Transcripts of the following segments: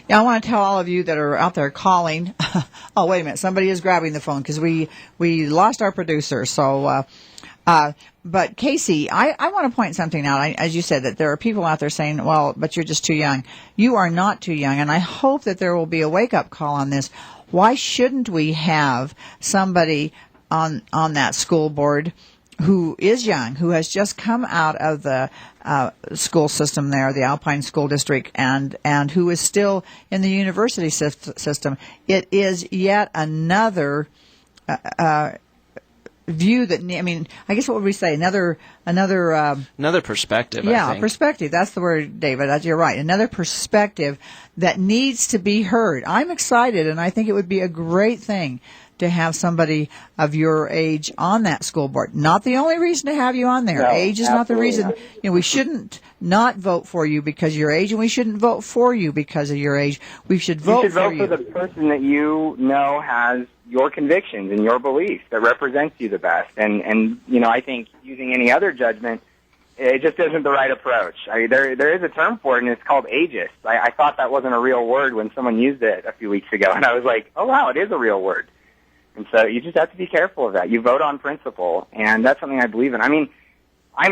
Yeah, I want to tell all of you that are out there calling. Oh, wait a minute. Somebody is grabbing the phone because we lost our producer. So, but Casey, I want to point something out. As you said, that there are people out there saying, well, but you're just too young. You are not too young. And I hope that there will be a wake-up call on this. Why shouldn't we have somebody on that school board who is young, who has just come out of the school system there, the Alpine School District, and who is still in the university system? It is yet another view that, I mean, I guess what would we say? Another perspective. Yeah, I think. Perspective. That's the word, David. You're right. Another perspective that needs to be heard. I'm excited, and I think it would be a great thing to have somebody of your age on that school board. Not the only reason to have you on there. No, age is not the reason. not. You know, we shouldn't not vote for you because of your age, and we shouldn't vote for you because of your age. We should vote for you. You should vote for the person that you know has your convictions and your beliefs, that represents you the best. And you know, I think using any other judgment, it just isn't the right approach. There is a term for it, and it's called ageist. I thought that wasn't a real word when someone used it a few weeks ago, and I was like, oh wow, it is a real word. And so you just have to be careful of that. You vote on principle, and that's something I believe in. I mean, my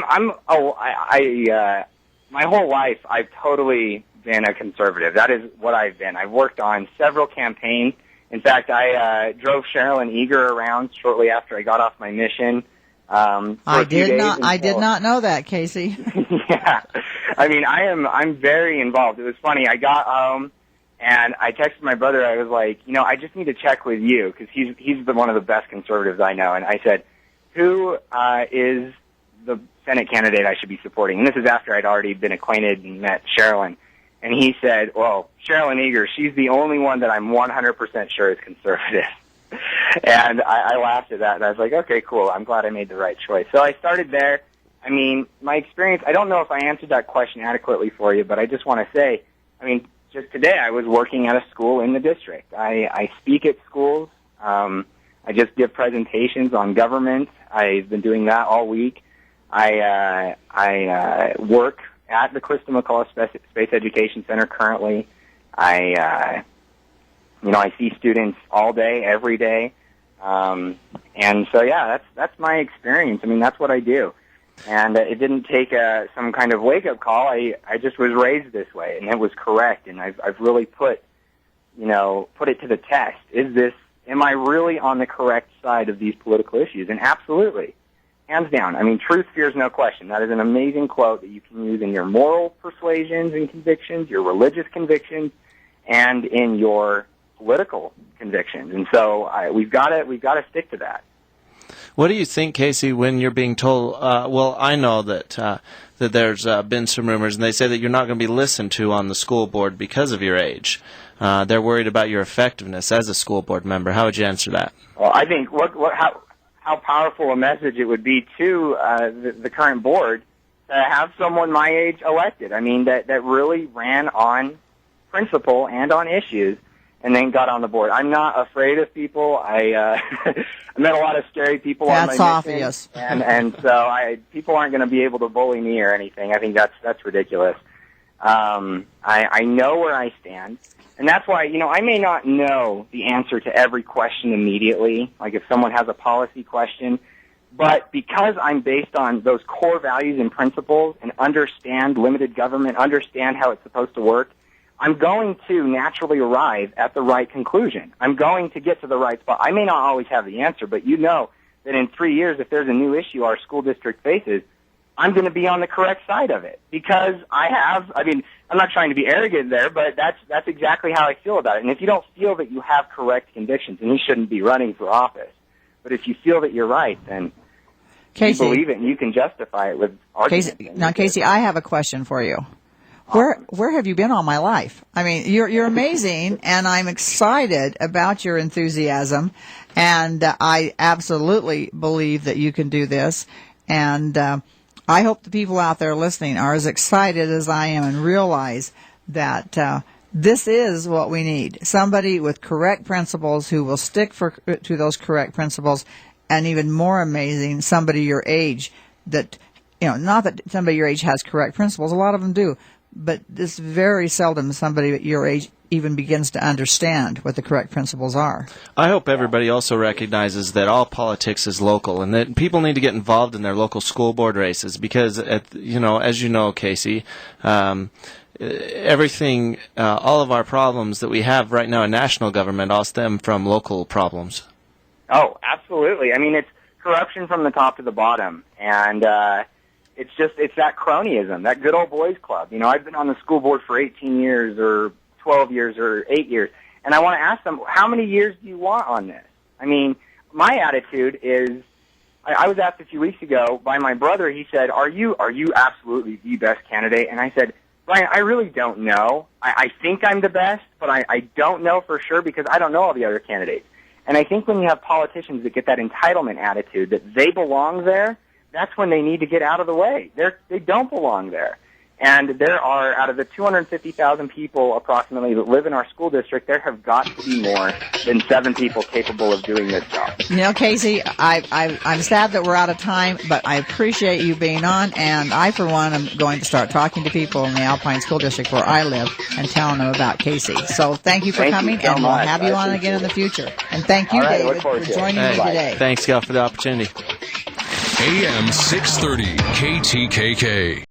whole life I've totally been a conservative. That is what I've been. I've worked on several campaigns. In fact, I drove Sherilyn Eager around shortly after I got off my mission. I did not know that, Casey. Yeah, I mean, I'm very involved. It was funny. I got home. And I texted my brother. I was like, you know, I just need to check with you because he's one of the best conservatives I know. And I said, who is the Senate candidate I should be supporting? And this is after I'd already been acquainted and met Sherilyn. And he said, well, Sherilyn Eager, she's the only one that I'm 100% sure is conservative. And I laughed at that. And I was like, okay, cool. I'm glad I made the right choice. So I started there. I mean, my experience, I don't know if I answered that question adequately for you, but I just want to say, I mean, just today, I was working at a school in the district. I speak at schools. I just give presentations on government. I've been doing that all week. I work at the Krista McCullough Space Education Center currently. I see students all day, every day. And so, yeah, that's my experience. I mean, that's what I do. And it didn't take some kind of wake-up call. I just was raised this way, and it was correct. And I've really put it to the test. Am I really on the correct side of these political issues? And absolutely, hands down. I mean, truth fears no question. That is an amazing quote that you can use in your moral persuasions and convictions, your religious convictions, and in your political convictions. And so we've got to stick to that. What do you think, Casey, when you're being told, well, I know that there's been some rumors, and they say that you're not going to be listened to on the school board because of your age. They're worried about your effectiveness as a school board member. How would you answer that? Well, I think how powerful a message it would be to the current board to have someone my age elected. I mean, that really ran on principle and on issues, and then got on the board. I'm not afraid of people. I met a lot of scary people on my mission. That's obvious. And so people aren't going to be able to bully me or anything. I think that's ridiculous. I know where I stand. And that's why, I may not know the answer to every question immediately, like if someone has a policy question, but because I'm based on those core values and principles and understand limited government, understand how it's supposed to work, I'm going to naturally arrive at the right conclusion. I'm going to get to the right spot. I may not always have the answer, but you know that in 3 years, if there's a new issue our school district faces, I'm going to be on the correct side of it because I'm not trying to be arrogant there, but that's exactly how I feel about it. And if you don't feel that you have correct convictions, then you shouldn't be running for office. But if you feel that you're right, then Casey, you believe it and you can justify it with arguments. Casey, I have a question for you. Where have you been all my life? I mean, you're amazing, and I'm excited about your enthusiasm, and I absolutely believe that you can do this. And I hope the people out there listening are as excited as I am and realize that this is what we need. Somebody with correct principles who will stick to those correct principles, and even more amazing, somebody your age that, not that somebody your age has correct principles. A lot of them do. but this very seldom somebody at your age even begins to understand what the correct principles are. I hope everybody also recognizes that all politics is local, and that people need to get involved in their local school board races because, as you know, Casey, everything, all of our problems that we have right now in national government all stem from local problems. Oh, absolutely. I mean, it's corruption from the top to the bottom, and it's that cronyism, that good old boys club. I've been on the school board for 18 years or 12 years or 8 years, and I want to ask them, how many years do you want on this? I mean, my attitude is, I was asked a few weeks ago by my brother. He said, are you absolutely the best candidate? And I said, Brian, I really don't know. I think I'm the best, but I don't know for sure because I don't know all the other candidates. And I think when you have politicians that get that entitlement attitude that they belong there, that's when they need to get out of the way. They don't belong there. And there are, out of the 250,000 people approximately that live in our school district, there have got to be more than 7 people capable of doing this job. Casey, I'm sad that we're out of time, but I appreciate you being on, and I, for one, am going to start talking to people in the Alpine School District where I live and telling them about Casey. So thank you for coming, and we'll have you on again in the future. And thank you, David, for joining me today. Thanks, Gayle, for the opportunity. AM 630 KTKK.